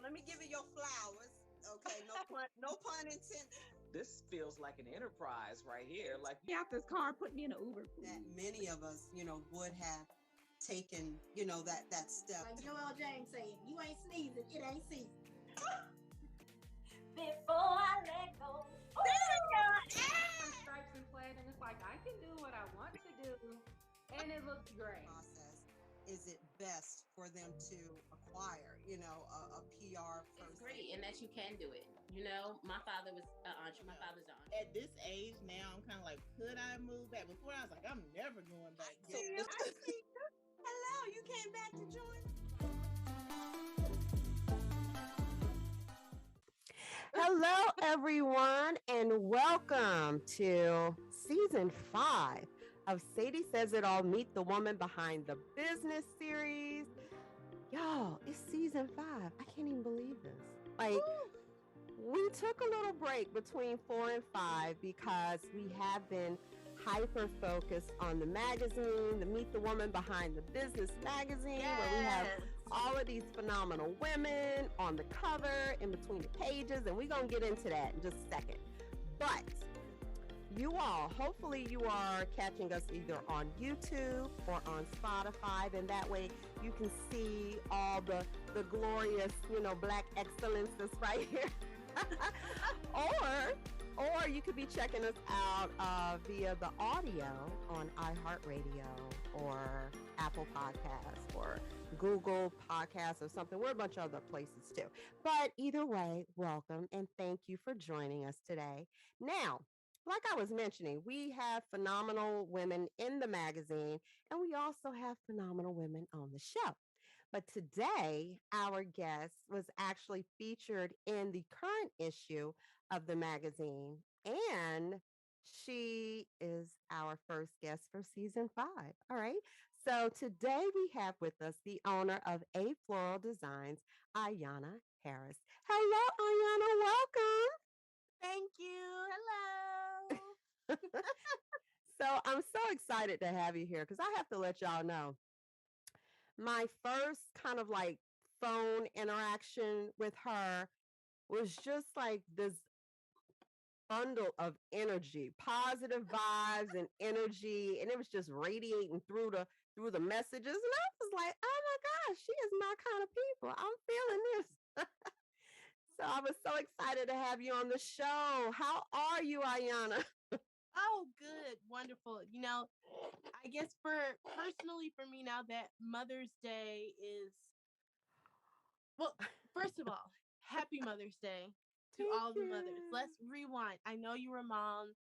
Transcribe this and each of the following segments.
let me give you your flowers. Okay, no pun intended. This feels like an enterprise right here. Like, get out this car, put me in an Uber. That many of us, would have taken, that step. Like Joel James saying, you ain't sneezing, it ain't season. Before I let go. Stripes and plaid, and it's like I can do what I want to do, and it looks great. Process. Is it best for them to acquire, a PR person? It's great, and that you can do it. My father was an entrepreneur. My father's an entrepreneur. At this age now, I'm kind of like, could I move back? Before I was like, I'm never going back. Hello, you came back to join? Hello, everyone, and welcome to season 5 of Sadie Says It All, Meet the Woman Behind the Business series. Y'all, it's season 5. I can't even believe this. Like, we took a little break between 4 and 5 because we have been hyper-focused on the magazine, the Meet the Woman Behind the Business magazine, where we have all of these phenomenal women on the cover, in between the pages, and we're going to get into that in just a second. But you all, hopefully you are catching us either on YouTube or on Spotify, and that way you can see all the glorious, Black excellence that's right here. Or you could be checking us out via the audio on iHeartRadio or Apple Podcasts or Google Podcasts or something. We're a bunch of other places too. But either way, welcome and thank you for joining us today. Now, like I was mentioning, we have phenomenal women in the magazine, and we also have phenomenal women on the show. But today, our guest was actually featured in the current issue of the magazine, and she is our first guest for season 5. All right. So today we have with us the owner of A Floral Designs, Ayana Harris. Hello, Ayana. Welcome. Thank you. Hello. So I'm so excited to have you here because I have to let y'all know my first kind of like phone interaction with her was just like this bundle of energy, positive vibes and energy, and it was just radiating through the messages, and I was like, oh my gosh, she is my kind of people. I'm feeling this. So I was so excited to have you on the show. How are you, Ayana? Oh, good. Wonderful. I guess personally for me now that Mother's Day is, well, first of all, happy Mother's Day to Thank all the you. mothers. Let's rewind. I know you're a mom.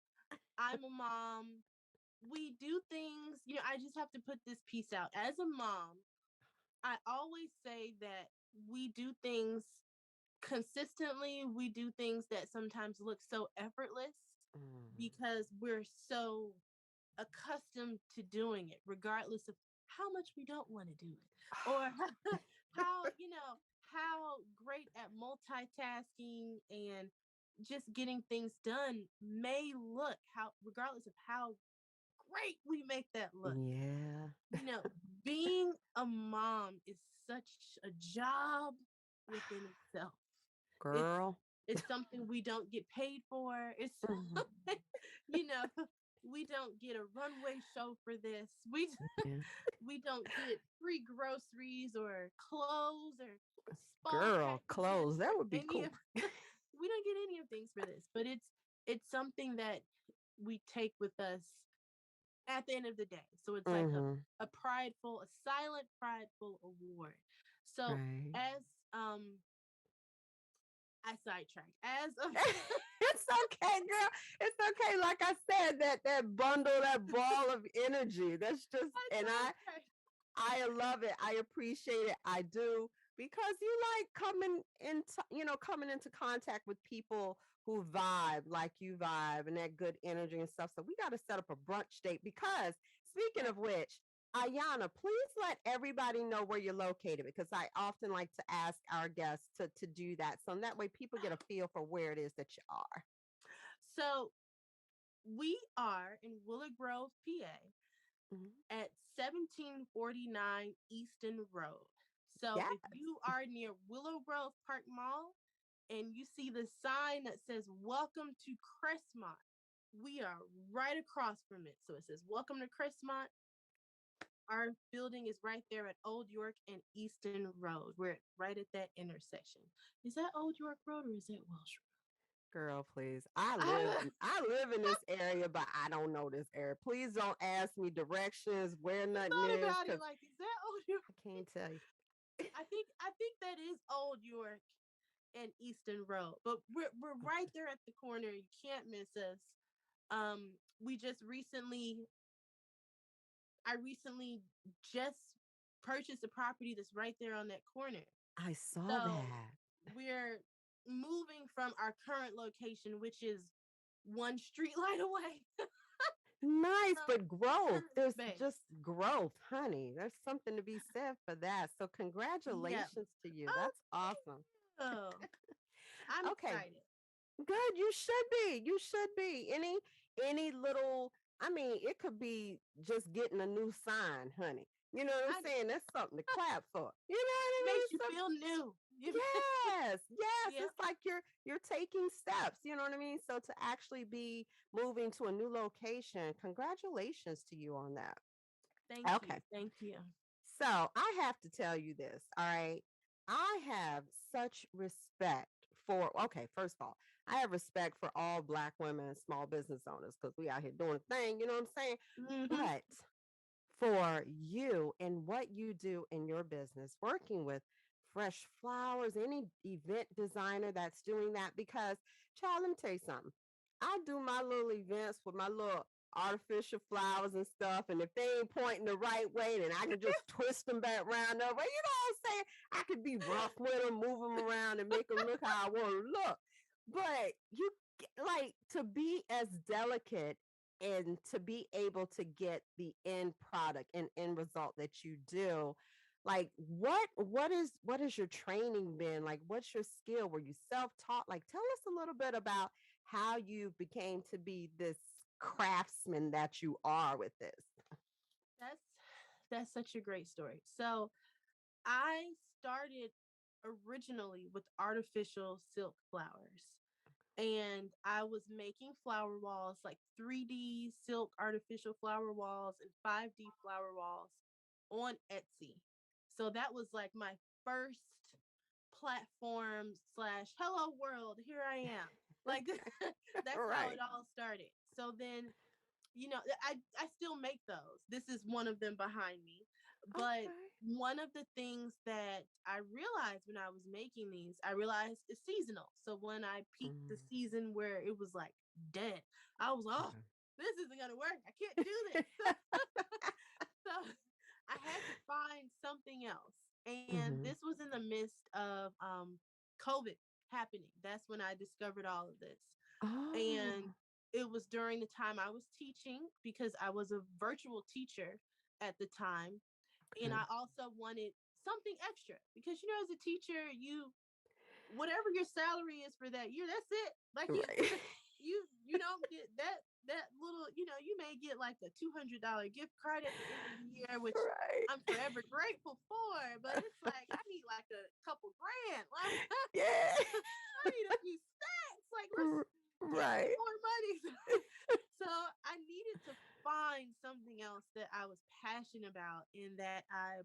I'm a mom. We do things, I just have to put this piece out. As a mom, I always say that we do things consistently. We do things that sometimes look so effortless because we're so accustomed to doing it, regardless of how much we don't want to do it, or how great at multitasking and just getting things done may look, regardless of how great we make that look. Yeah. Being a mom is such a job within itself. Girl. It's something we don't get paid for. It's something, we don't get a runway show for this. We don't get free groceries or clothes or spa Girl, packages clothes. That or would be cool. We don't get any of things for this, but it's something that we take with us at the end of the day. So it's like a silent prideful award. So right. as I sidetracked. It's okay, girl. It's okay. Like I said, that bundle, that ball of energy. That's just, and I love it. I appreciate it. I do, because you like coming into contact with people who vibe like you vibe and that good energy and stuff. So we got to set up a brunch date, because speaking of which, Ayana, please let everybody know where you're located, because I often like to ask our guests to do that. So that way people get a feel for where it is that you are. So we are in Willow Grove, PA, at 1749 Easton Road. So Yes. if you are near Willow Grove Park Mall and you see the sign that says "Welcome to Crestmont," we are right across from it. So it says "Welcome to Crestmont." Our building is right there at Old York and Easton Road. We're right at that intersection. Is that Old York Road or is that Welsh Girl, please. Road? I live in this area, but I don't know this area. Please don't ask me directions where nothing Thought is, about it because like, is that Old York? I can't tell you. I think that is Old York and Easton Road, but we're right there at the corner. You can't miss us. We just recently, I recently just purchased a property that's right there on that corner. I saw So that. we're moving from our current location, which is one street light away. Nice, from but growth. current There's space. just growth, honey. There's something to be said for that. So Yeah. congratulations to you. Oh, That's awesome. oh, I'm Okay. excited. Good. You should be. You should be. Any little, I mean, it could be just getting a new sign, honey. You know what I I'm saying? That's something to clap for. You know what I makes mean? you feel new. Yes, yes. Yeah. It's like you're taking steps. You know what I mean? So to actually be moving to a new location, congratulations to you on that. Thank you. Okay. Thank you. So I have to tell you this, all right? I have such respect for, okay, first of all, I have respect for all Black women and small business owners because we out here doing a thing, you know what I'm saying? Mhm. But for you and what you do in your business, working with fresh flowers, any event designer that's doing that, because, child, let me tell you something. I do my little events with my little artificial flowers and stuff, and if they ain't pointing the right way, then I can just twist them back around the way. You know what I'm saying? I could be rough with them, move them around, and make them look how I want to look. But you like to be as delicate and to be able to get the end product and end result that you do, like what is your training been like? What's your skill? Were you self-taught? Like, tell us a little bit about how you became to be this craftsman that you are with this. That's that's such a great story. So I started originally with artificial silk flowers. And I was making flower walls, like 3D silk artificial flower walls and 5D flower walls on Etsy. So that was like my first platform slash hello world. Here I am. Like that's how Right. it all started. So then, I still make those. This is one of them behind me. But Okay. one of the things that I realized when I was making these, I realized it's seasonal. So when I peaked the Mm, season where it was like dead, I was like, oh, okay. this isn't gonna work. I can't do this. So I had to find something else. And Hmm. this was in the midst of COVID happening. That's when I discovered all of this. And Oh, it was during the time I was teaching because I was a virtual teacher at the time. And okay. I also wanted something extra because, as a teacher, whatever your salary is for that year, that's it. Like Right. you don't get that little, you may get like a $200 gift card at the end of the year, which Right. I'm forever grateful for. But it's like I need like a couple grand. Like Yeah. I need a few stacks. Like let's give me Right. more money. So I needed to find something else that I was passionate about and that I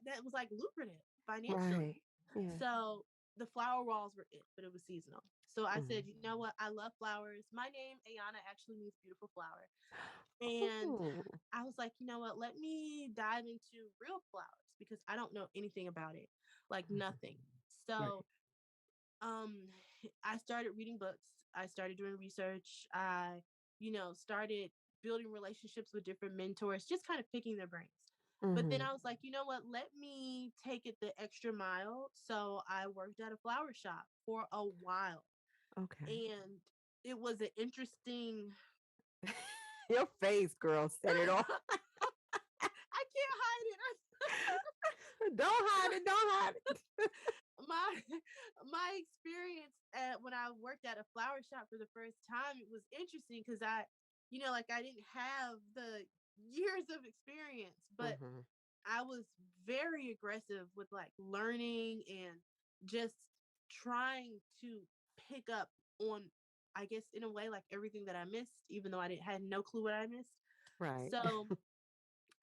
that was like lucrative financially. Right. Yeah. So the flower walls were it, but it was seasonal. So I said, Mhm. you know what? I love flowers. My name, Ayana, actually means beautiful flower. And Oh, I was like, you know what? Let me dive into real flowers because I don't know anything about it, like nothing. right. So um I started reading books. I started doing research. I, started building relationships with different mentors, just kind of picking their brains. But then Hmm. I was like, you know what? Let me take it the extra mile. So I worked at a flower shop for a while. Okay. And it was an interesting Your face, girl, set it off. I can't hide it. Don't hide it. Don't hide it. my my experience when I worked at a flower shop for the first time, it was interesting because like I didn't have the years of experience, but Hmm. I was very aggressive with like learning and just trying to pick up on, I guess, in a way, like everything that I missed, even though had no clue what I missed. Right. So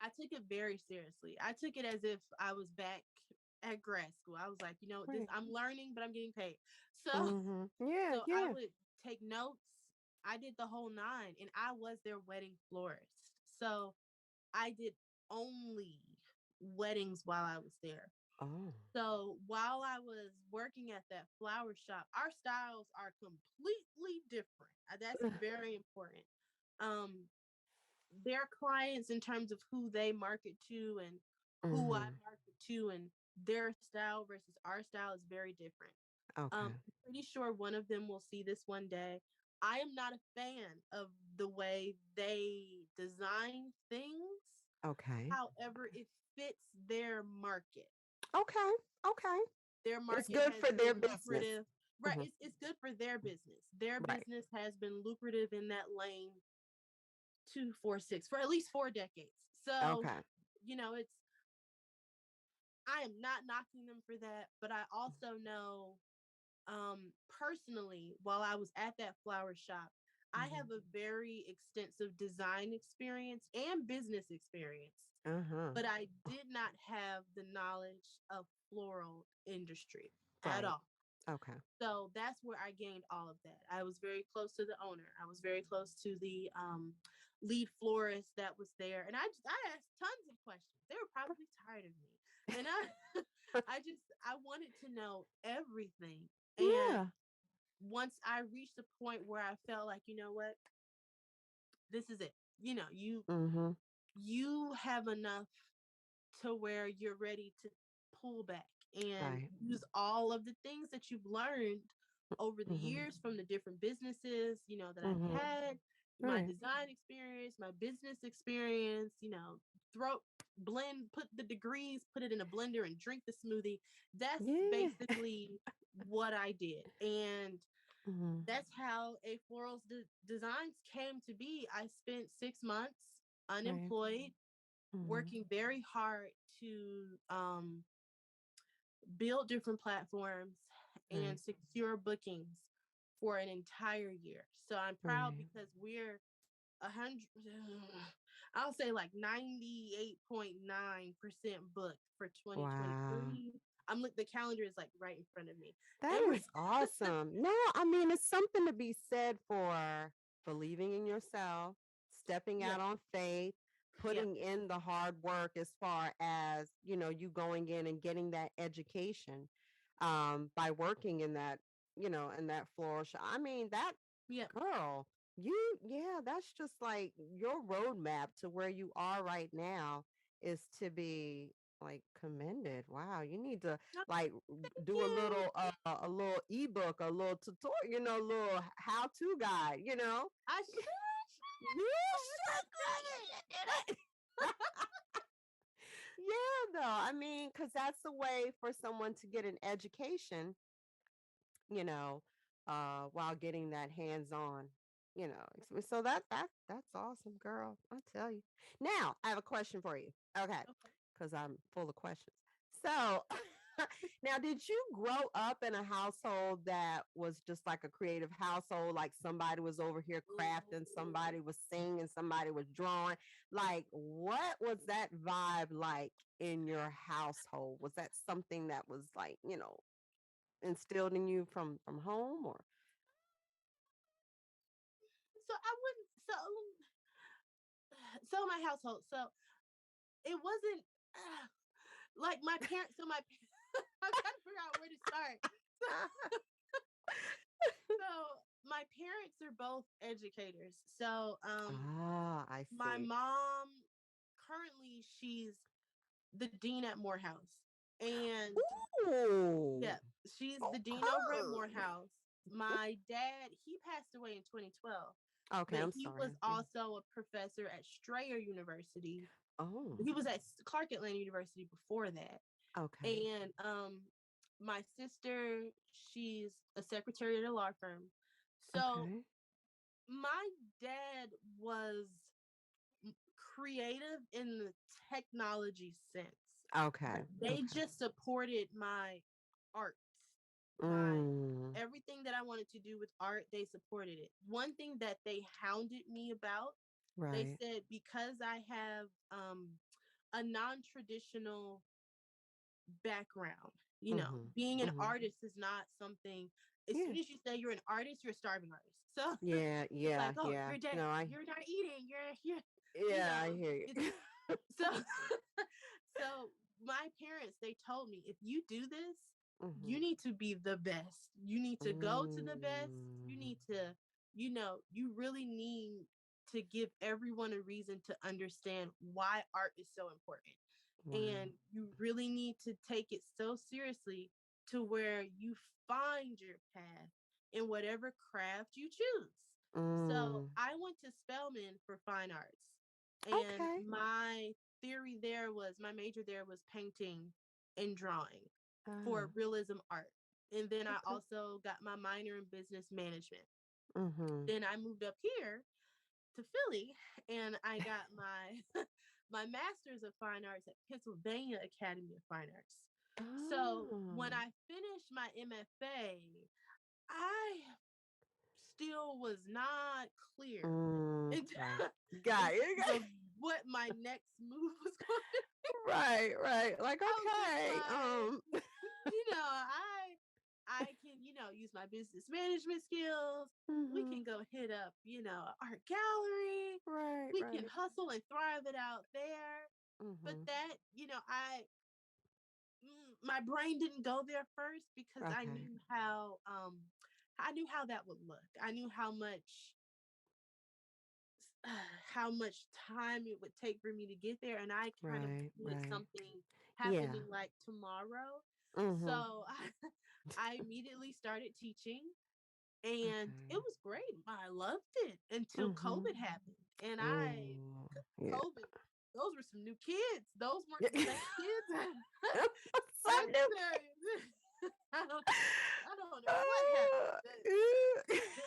I took it very seriously. I took it as if I was back at grad school. I was like, this, Right. I'm learning, but I'm getting paid. So, Yeah, so I yeah. would take notes. I did the whole nine, and I was their wedding florist. So I did only weddings while I was there. Oh. So while I was working at that flower shop, our styles are completely different. That's very important. Um, their clients, in terms of who they market to and who I market to, and their style versus our style is very different. Okay. I'm pretty sure one of them will see this one day. I am not a fan of the way they design things. Okay. However, it fits their market. Okay. Okay. Their It's market good has for their been business. lucrative. Right. Mhm. It's good for their business. Their Right. business has been lucrative in that lane 2, 4, 6 for at least 4 decades. So, Okay. it's I am not knocking them for that, but I also know personally, while I was at that flower shop, I Mhm. have a very extensive design experience and business experience, Uh-huh. but I did not have the knowledge of floral industry at Right. all. Okay. So that's where I gained all of that. I was very close to the owner. I was very close to the lead florist that was there, and I asked tons of questions. They were probably tired of me, and I I wanted to know everything. And Yeah. once I reached the point where I felt like, you know what, this is it. Mhm. You have enough to where you're ready to pull back and Right. use all of the things that you've learned over the Mhm. years from the different businesses, that I've Mhm. had, my Right. design experience, my business experience, throw blend, put the degrees, put it in a blender and drink the smoothie. That's Yeah. basically what I did. And Mhm. that's how A Floral Designs came to be. I spent 6 months Right. unemployed, Mhm. working very hard to build different platforms Right. and secure bookings for an entire year. So I'm proud Right. because we're 100, I'll say like 98.9% booked for Wow. 2023. The calendar is like right in front of me. That And is awesome. Now, I mean, it's something to be said for believing in yourself, stepping yeah, out on faith, yeah, putting in the hard work as far as, you going in and getting that education by working in that, in that floral shop. I mean, that yeah. girl, yeah, that's just like your roadmap to where you are right now is to be like commended. Wow, you need to No, like thank do you. a little ebook, a little tutorial, a little how-to guide, I should. You should. Yeah, though. I mean, because that's a way for someone to get an education, you know, while getting that hands-on, So that's awesome, girl. I tell you. Now, I have a question for you. Okay, Okay. because I'm full of questions. So, now, did you grow up in a household that was just like a creative household? Like somebody was over here crafting, somebody was singing, somebody was drawing. Like, what was that vibe like in your household? Was that something that was like, instilled in you from home or So I wouldn't. So my household. So it wasn't like my parents. So my I'm trying to figure out where to start. So my parents are both educators. So I my see. mom currently she's the dean at Morehouse, and Ooh, yeah, she's the dean over at okay. Morehouse. My dad, he passed away in 2012, Okay, but I'm he sorry. was Yeah. also a professor at Strayer University. Oh, He was at Clark Atlanta University before that. okay. And my sister, she's a secretary at a law firm. So Okay. my dad was creative in the technology sense. Okay. They Okay. just supported my art, my Mm, everything that I wanted to do with art. They supported it. One thing that they hounded me about, they right. said because I have a non-traditional background, Mm-hmm. being an Mm-hmm. artist is not something. As Yeah. soon as you say you're an artist, you're a starving artist. So Yeah. it's Yeah. like, oh, Yeah. you're dead, No, I. you're not eating, you're Yeah, I hear it's you. so so my parents, they told me, if you do this, you Mm-hmm. need to be the best. You need to go to the best. You Mm, need to, you really need to give everyone a reason to understand why art is so important. wow. And you really need to take it so seriously to where you find your path in whatever craft you choose. So Mm, I went to Spelman for fine arts. And okay. my major there was painting and drawing Uh, for realism art. And then I okay. also got my minor in business management. Mm-hmm. Then I moved up here to Philly and I got my my master's of fine arts at Pennsylvania Academy of Fine Arts. So when Oh. I finished my MFA, I still was not clear Mm, in, right. in Got terms it. of what my next move was going to be. Right, right. Like, I was just okay. like, I can, use my business management skills. We Mm-hmm. can go hit up, an art gallery. Right, We can right. hustle and thrive it out there. But Mm-hmm. that, my brain didn't go there first because Okay. I knew how that would look. I knew how much how much time it would take for me to get there, and I kind of Right, wanted right. something Yeah. happening like tomorrow. Mm-hmm. So I immediately started teaching, and it Okay. was great. I loved it until Mm-hmm. COVID happened, and Oh, yeah. COVID, those were some new kids. Those weren't the Yeah. same kids. So Let me new. tell you, I don't know what happened.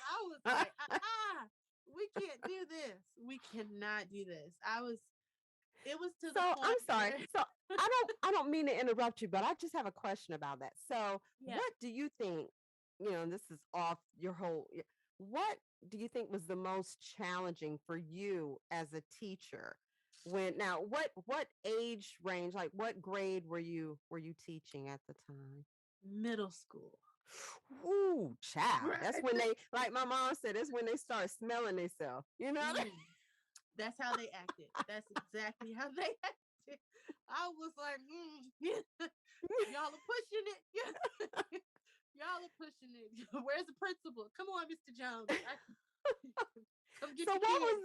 I was like, we can't do this. We cannot do this. It was to So the I'm point sorry. where, So I don't mean to interrupt you, but I just have a question about that. So yeah, what do you think, this is off your whole what do you think was the most challenging for you as a teacher? When now what age range, like what grade were you teaching at the time? middle school. Ooh, child. That's Right. when they, like my mom said, that's when they start smelling themselves. You know? Mm, that's how they acted. That's exactly how they acted. I was like, y'all are pushing it. Y'all are pushing it. Where's the principal? Come on, Mr. Jones. Come get So the kids.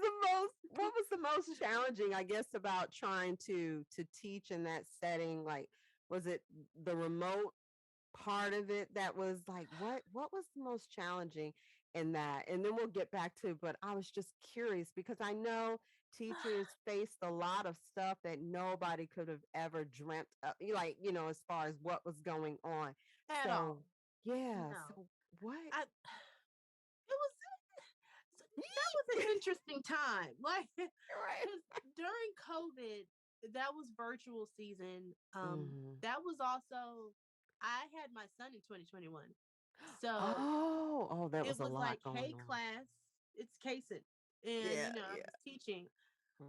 what was the most challenging, I guess, about trying to teach in that setting? Like, was it the remote part of it that was like, what was the most challenging in that? And then we'll get back to, but I was just curious because I know teachers faced a lot of stuff that nobody could have ever dreamt of, like, as far as what was going on. At So all. yeah, No. so what? I it was that was an interesting time. Like, Right. because during COVID, that was virtual season. Hmm. That was also I had my son in 2021. So Oh, that it was a was lot like, going hey on. class, it's Kason. And Yeah, I yeah. was teaching.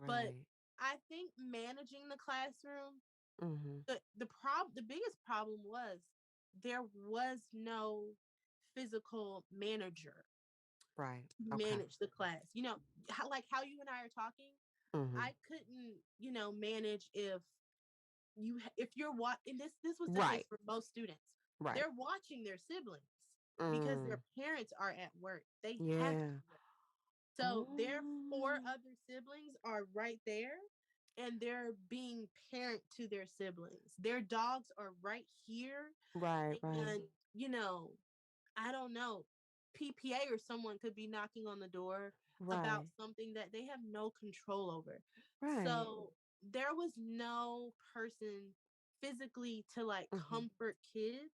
But Right. I think managing the classroom, Hmm. the biggest problem was there was no physical manager Right. to Okay. manage the class. How you and I are talking, Hmm. I couldn't, manage if you're watching this was the case Right. for most students. Right. They're watching their siblings because their Mm. parents are at work. They have to Yeah. be there. So their four Oh. other siblings are right there and they're being parent to their siblings. Their dogs are right here. Right, right, And, you know, I don't know, PPA or someone could be knocking on the door about right, something that they have no control over. right. So there was no person physically to like Hmm. comfort kids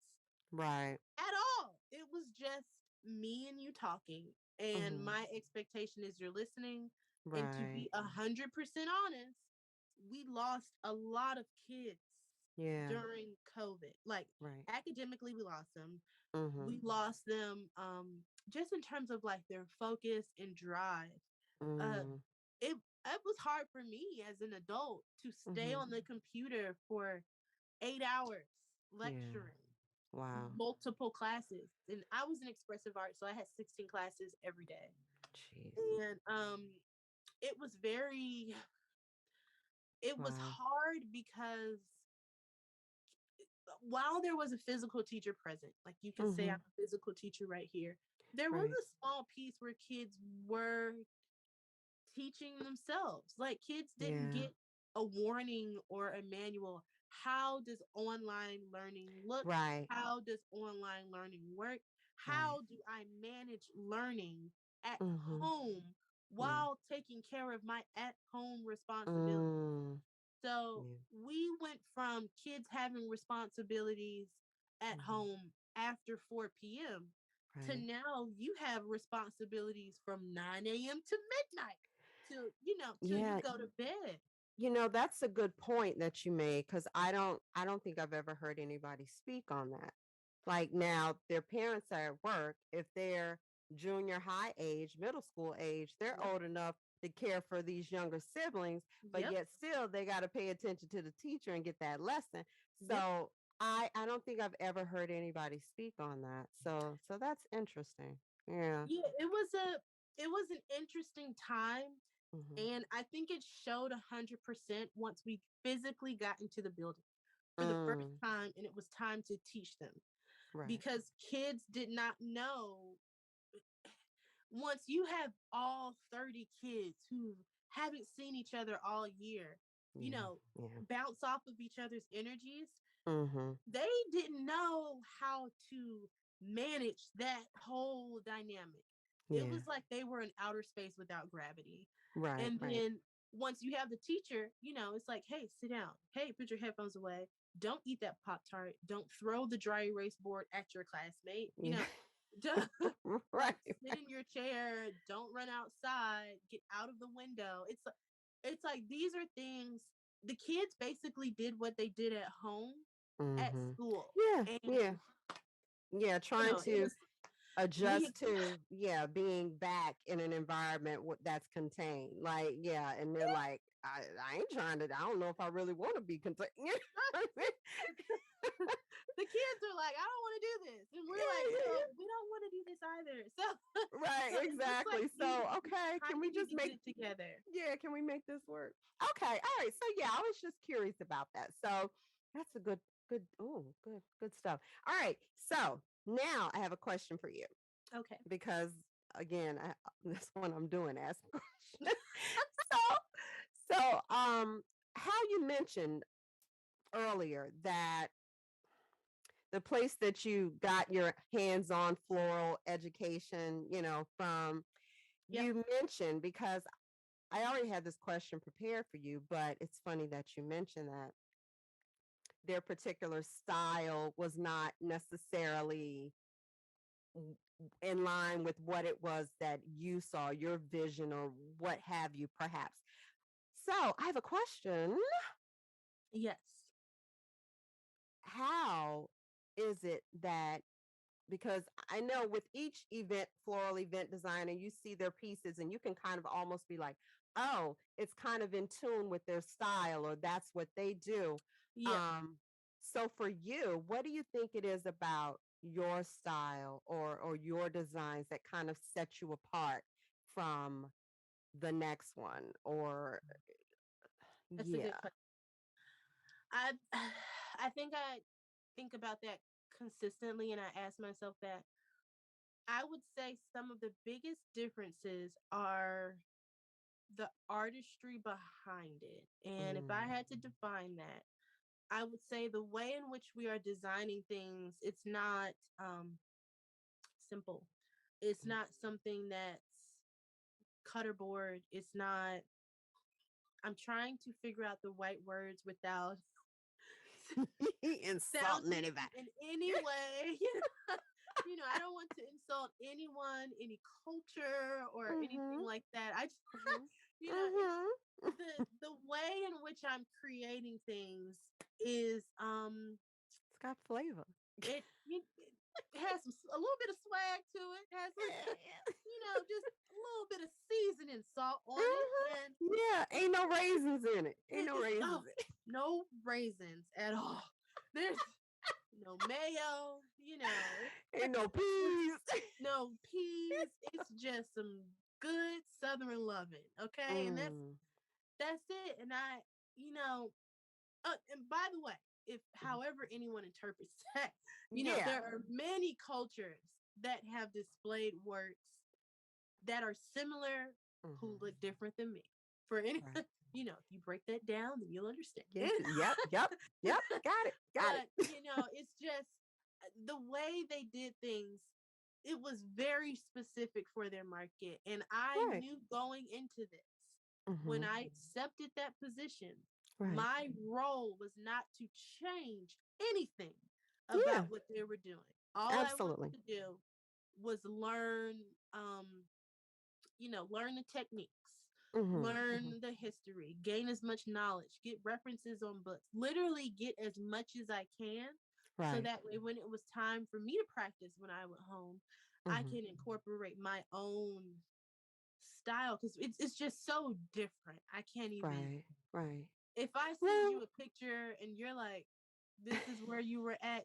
Right. at all. It was just me and you talking, and my expectation is you're listening. And to Right. be 100% honest, we lost a lot of kids Yeah. during COVID. Like Right. academically, we lost them. Mm-hmm. We lost them just in terms of like their focus and drive. Uh, Mm. it was hard for me as an adult to stay Mm-hmm. on the computer for 8 hours Yeah. lecturing Wow. multiple classes. And I was in expressive art, so I had 16 classes every day. Jeez. And it was very it was Wow. hard because while there was a physical teacher present, like you can say I'm Mm-hmm. a physical teacher right here, there was Right. a small piece where kids were teaching themselves. Like kids didn't Yeah. get a warning or a manual. How does online learning look? Right. How does online learning work? Right. How do I manage learning at Mm-hmm. home Yeah. while taking care of my at home responsibilities? Mm. So Yeah. we went from kids having responsibilities at Mm-hmm. home after 4 p.m. to Right. now you have responsibilities from 9 a.m. to midnight till till you Yeah. go to bed. That's a good point that you made, because I don't think I've ever heard anybody speak on that. Like now, their parents are at work. If they're junior high age, middle school age, they're Yep. old enough to care for these younger siblings, but Yep. yet still they got to pay attention to the teacher and get that lesson. Yep. So I don't think I've ever heard anybody speak on that. So that's interesting. Yeah. Yeah, it was an interesting time, Hmm. and I think it showed 100% once we physically got into the building for the first Mm, time, and it was time to teach them right. because kids did not know. Once you have all 30 kids who haven't seen each other all year, you Yeah. know, Yeah. bounce off of each other's energies, Mm-hmm. they didn't know how to manage that whole dynamic. It Yeah. was like they were in outer space without gravity. Right. And Right. then once you have the teacher, it's like, hey, sit down. Hey, put your headphones away. Don't eat that Pop Tart. Don't throw the dry erase board at your classmate. Yeah. Just Right. like sit in your chair. Don't run outside. Get out of the window. It's like these are things the kids basically did what they did at home at Mm-hmm. school. Yeah. Yeah. And Yeah. Trying it to was we adjust to, yeah, being back in an environment that's contained. Like, yeah. And they're like, I ain't trying to, I don't know if I really want to be contained. the kids are like, I don't want to do this. And we're Yeah, like, yeah, well, yeah. we don't want to do this either. So Right, so it looks like exactly. So, we okay, kind can of we need just to get make, it together. yeah, can we make this work? Okay, all right. So, yeah, I was just curious about that. So, that's a good stuff. All right. So, now I have a question for you, Okay. because again, this one I'm doing ask questions. so, so how you mentioned earlier that the place that you got your hands-on floral education, from, Yep. you mentioned, because I already had this question prepared for you, but it's funny that you mentioned that their particular style was not necessarily in line with what it was that you saw, your vision, or what have you, perhaps. So I have a question. Yes. How is it that, because I know with each floral event designer, you see their pieces and you can kind of almost be like, oh, it's kind of in tune with their style, or that's what they do. Yeah. So for you, what do you think it is about your style or your designs that kind of set you apart from the next one? Or That's a yeah. good question. I I think about that consistently, and I ask myself that. I would say some of the biggest differences are the artistry behind it. And if I Mm, had to define that, I would say the way in which we are designing things, it's not simple. It's mm. not something that's cutterboard. It's not, I'm trying to figure out the right words without Insulting sounding anybody. in any way I don't want to insult anyone, any culture, or anything like that. I just, you know, the way in which I'm creating things is It's got flavor. it has a little bit of swag to it. It has just a little bit of seasoning salt on it, and Yeah, ain't no raisins in it. Ain't no raisins. No raisins at all. There's no mayo. Ain't no peas. No peas. It's just some good Southern loving, okay? And that's it. And and by the way, if however anyone interprets that, there are many cultures that have displayed works that are similar who look different than me. For any, if you break that down, then you'll understand. Yep. Got it. It's just the way they did things. It was very specific for their market, and I knew going into this when I accepted that position. My role was not to change anything about what they were doing. All I wanted to do was learn, learn the techniques, learn the history, gain as much knowledge, get references on books, literally get as much as I can. So that way, when it was time for me to practice when I went home, I can incorporate my own style because it's just so different. I can't even. Right. If I send you a picture and you're like, "This is where you were at,"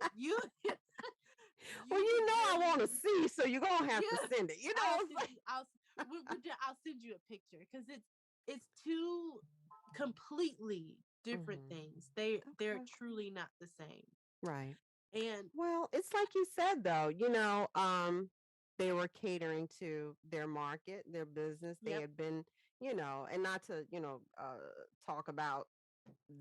well, I want to see, so you're gonna have to send it. I'll send you a picture because it's two completely different things. They're truly not the same. Right. And well, it's like you said, though, they were catering to their market, their business. They had been, and not to, talk about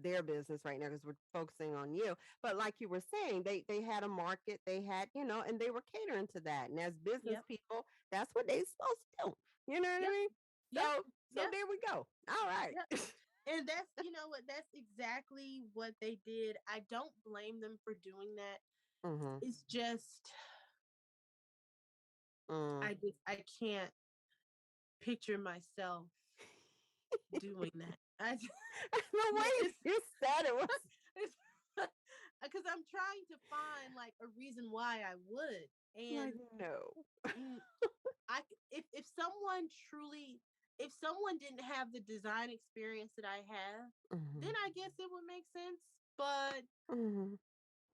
their business right now because we're focusing on you. But like you were saying, they had a market, they had, and they were catering to that. And as business people, that's what they're supposed to do. You know what I mean? So there we go. All right. And that's, that's exactly what they did. I don't blame them for doing that. It's just, I can't picture myself doing that. The way you said it was. Because I'm trying to find like a reason why I would. And if someone didn't have the design experience that I have, then I guess it would make sense. But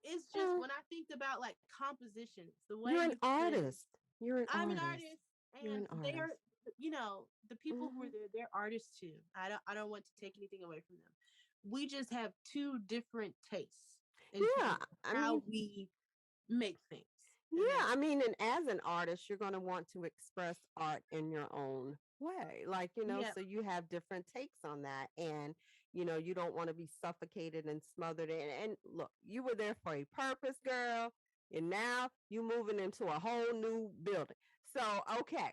it's just when I think about like compositions, the way you're an artist. I'm an artist, and they're, the people who are there, they're artists too. I don't want to take anything away from them. We just have two different tastes in how we make things. Yeah, I mean, and as an artist, you're going to want to express art in your own way, like, so you have different takes on that, and you don't want to be suffocated and smothered in. And look, you were there for a purpose, girl, and now you moving into a whole new building. So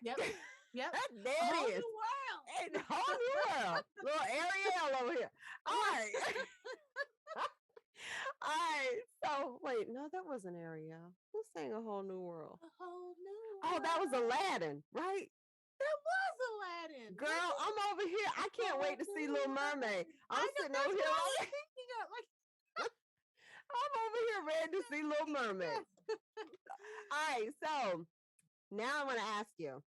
there it is. Whole new world. Little Ariel over here. All right. All right. So wait, no, that wasn't Ariel. Who sang A Whole New World? A whole new world. Oh, that was Aladdin, right? That was Aladdin. Girl, I'm over here. I can't wait to see Little Mermaid. I'm sitting over here. I'm over here ready to see Little Mermaid. All right, so now I want to ask you,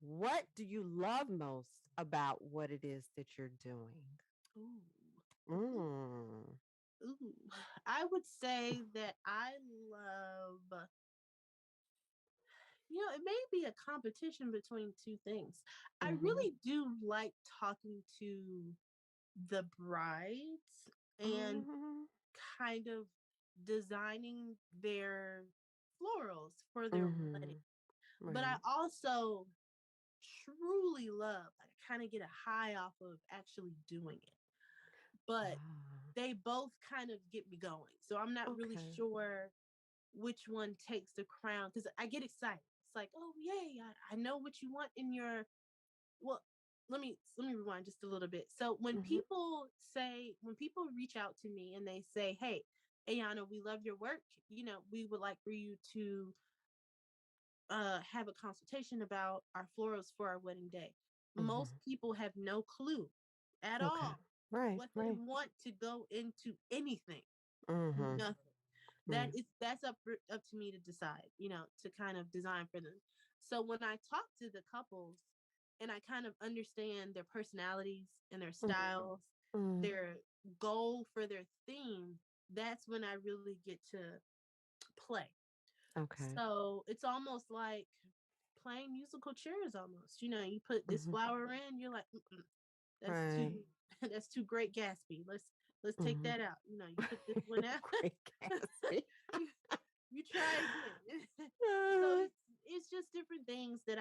what do you love most about what it is that you're doing? Ooh. I would say that I love, it may be a competition between two things. I really do like talking to the brides and kind of designing their florals for their wedding. But I also truly love, I kind of get a high off of actually doing it. But they both kind of get me going. So I'm not really sure which one takes the crown because I get excited. It's like, oh yay, I know what you want in your, well, let me rewind just a little bit. So when people reach out to me and they say, hey, Ayana, we love your work. We would like for you to have a consultation about our florals for our wedding day. Most Mhm. people have no clue at Okay. all Right. what they want to go into anything. Mhm. Nothing. Mm. That's up to me to decide, to kind of design for them. So when I talk to the couples and I kind of understand their personalities and their Mm. styles, Mm. their goal for their theme, that's when I really get to play. Okay. So it's almost like playing musical chairs almost. You put this Mhm. flower in, you're like, mm-mm, that's too Right. that's too great Gatsby. Let's take Mhm. that out. You put this one out. Great Gatsby. you, you try again. So Uh, it's just different things that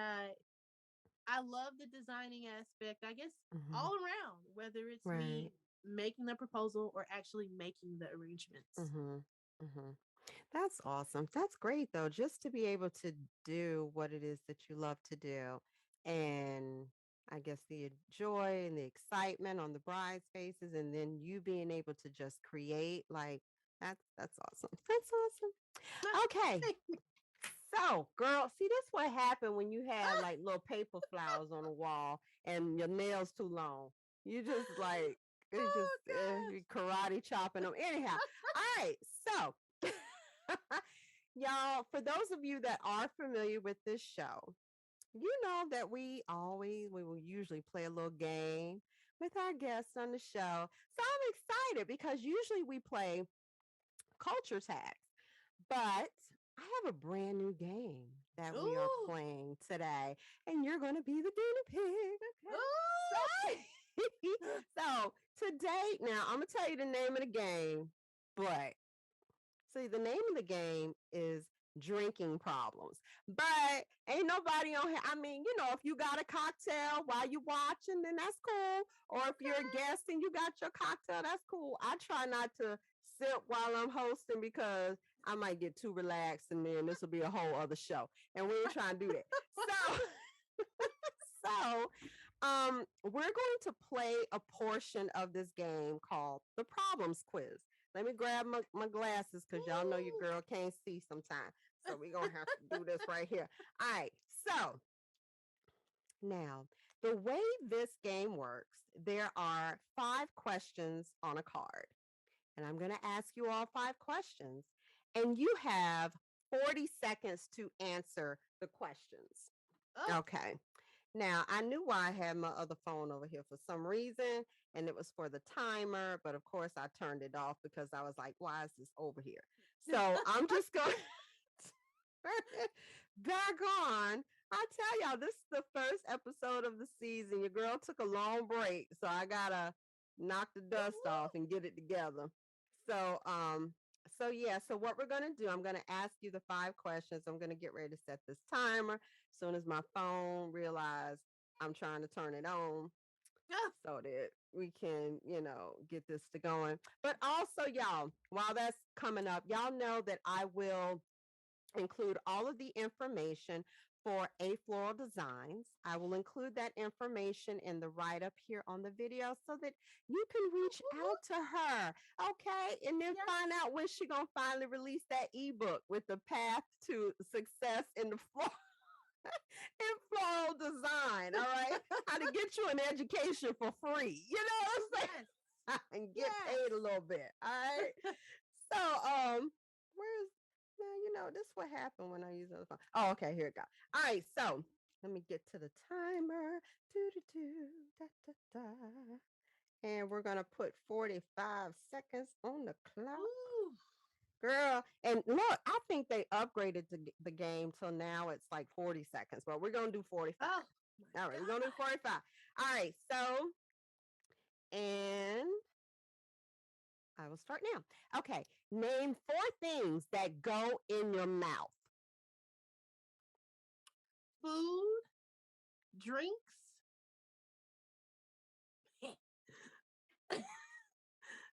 I love the designing aspect, I guess, mhm. all around, whether it's Right. me making the proposal or actually making the arrangements. Mhm. Mhm. That's awesome. That's great though, just to be able to do what it is that you love to do. And I guess the joy and the excitement on the bride's faces and then you being able to just create like that's awesome. That's awesome. Okay. So, girl, see this what happened when you have like little paper flowers on the wall and your nails too long. You just like it's just Oh you karate chopping them. Anyhow, all right. So, y'all, for those of you that are familiar with this show, you know that we will usually play a little game with our guests on the show. So I'm excited because usually we play culture tags. But I have a brand new game that gosh. we are Ooh. playing today, and you're going to be the guinea pig. Okay. So today, now I'm going to tell you the name of the game, but see, the name of the game is drinking problems. But ain't nobody on here. I mean, if you got a cocktail while you watching, then that's cool. Or if you're a guest and you got your cocktail, that's cool. I try not to sip while I'm hosting because I might get too relaxed and then this will be a whole other show. And we ain't trying to do that. So we're going to play a portion of this game called the Problems Quiz. Let me grab my glasses because y'all know your girl can't see sometimes. So we're going to have to do this right here. All right. So now, the way this game works, there are 5 questions on a card. And I'm going to ask you all 5 questions. And you have 40 seconds to answer the questions. Oh, Okay. Now, I knew why I had my other phone over here for some reason, and it was for the timer. But of course, I turned it off because I was like, why is this over here? So I'm just going to turn it back on. I tell y'all, this is the first episode of the season. Your girl took a long break, so I got to knock the dust off and get it together. So, yeah, so what we're going to do, I'm going to ask you the 5 questions. I'm going to get ready to set this timer. As soon as my phone realizes I'm trying to turn it on so that we can, get this to going. But also, y'all, while that's coming up, y'all know that I will include all of the information for A Floral Designs. I will include that information in the write-up here on the video so that you can reach out to her, okay? And then find out when she's going to finally release that ebook with the path to success in the in floral design, all right? How to get you an education for free, you know what I'm saying? And get paid a little bit, all right? So, where's now? This what happened when I use the phone. Oh, okay, here it go. All right, so let me get to the timer. Do do do da da da. And we're gonna put 45 seconds on the clock. ooh. Girl, and look, I think they upgraded the game till now it's like 40 seconds, but we're gonna do 45. Oh, All right, we're gonna do 45. All right, so and I will start now. Okay, name 4 things that go in your mouth. food, drinks,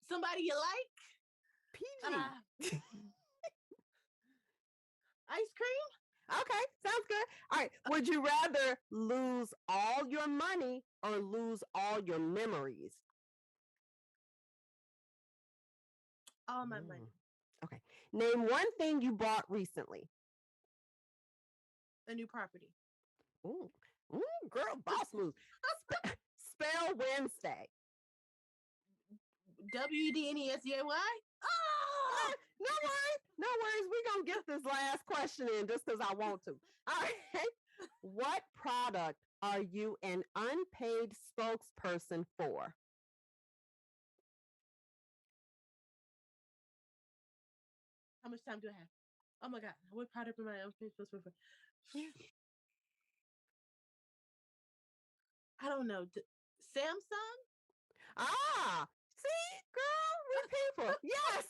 somebody you like, PG. ice cream. Okay, sounds good. All right, would you rather lose all your money or lose all your memories? All my money. Okay, name 1 thing you bought recently. a new property. Ooh, girl, boss move. Spell Wednesday. WDNESDAY. Oh, no worries. We're gonna get this last question in just because I want to. All right. What product are you an unpaid spokesperson for? How much time do I have? Oh my God. What product am I unpaid spokesperson for? I don't know. Samsung? Ah, see, girl, we people. Yes.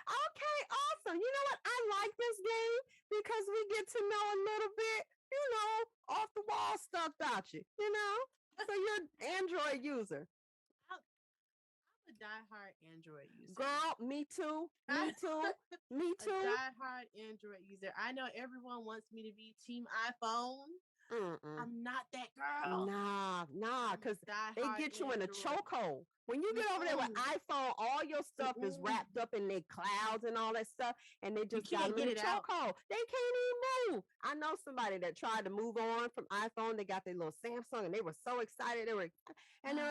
Okay, awesome. You know what? I like this game because we get to know a little bit, off the wall stuff about you, So you're an Android user. I'm a diehard Android user. Girl, me too. Me too. Me A too. diehard Android user. I know everyone wants me to be team iPhone. I'm not that girl. Nah, because they get you in a chokehold. When you get over there with iPhone, all your stuff is wrapped up in their clouds and all that stuff, and they just got them in a chokehold. They can't even move. I know somebody that tried to move on from iPhone. They got their little Samsung, and they were so excited. They were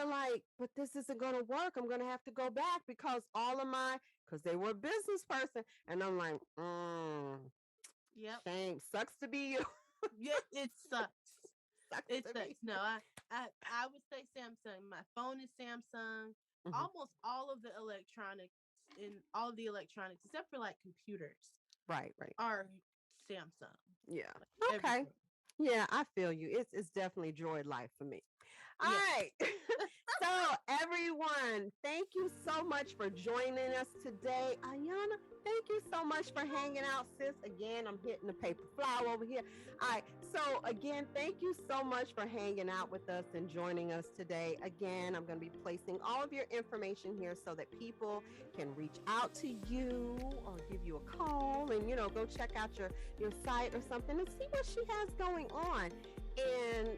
like, "But this isn't going to work. I'm going to have to go back because because they were a business person." And I'm like, yep. Shame. Sucks to be you. Yeah, it sucks. It sucks. No, I would say Samsung. My phone is Samsung. Almost all of the electronics except for like computers. Right. Are Samsung. Yeah. Like okay. everything. Yeah, I feel you. It's definitely Droid life for me. All right. So everyone, thank you so much for joining us today. Ayana, thank you so much for hanging out, sis. Again, I'm hitting the paper flower over here. All right. So again, thank you so much for hanging out with us and joining us today. Again, I'm going to be placing all of your information here so that people can reach out to you or give you a call and, go check out your site or something and see what she has going on. And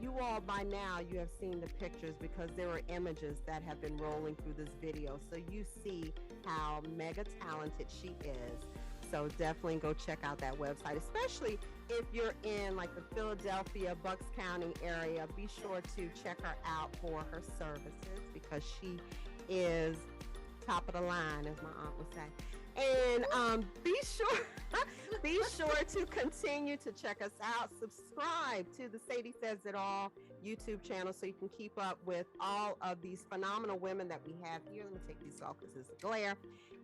you all by now, you have seen the pictures because there are images that have been rolling through this video. So you see how mega talented she is. So definitely go check out that website, especially if you're in like the Philadelphia, Bucks County area. Be sure to check her out for her services because she is top of the line, as my aunt would say. And be sure to continue to check us out. Subscribe to the Sadie Says It All YouTube channel so you can keep up with all of these phenomenal women that we have here. Let me take these off because it's a glare.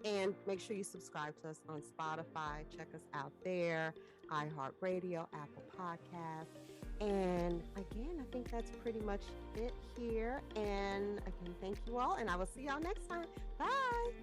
And make sure you subscribe to us on Spotify. Check us out there, iHeartRadio, Apple Podcasts. And again, I think that's pretty much it here. And again, thank you all. And I will see y'all next time. Bye.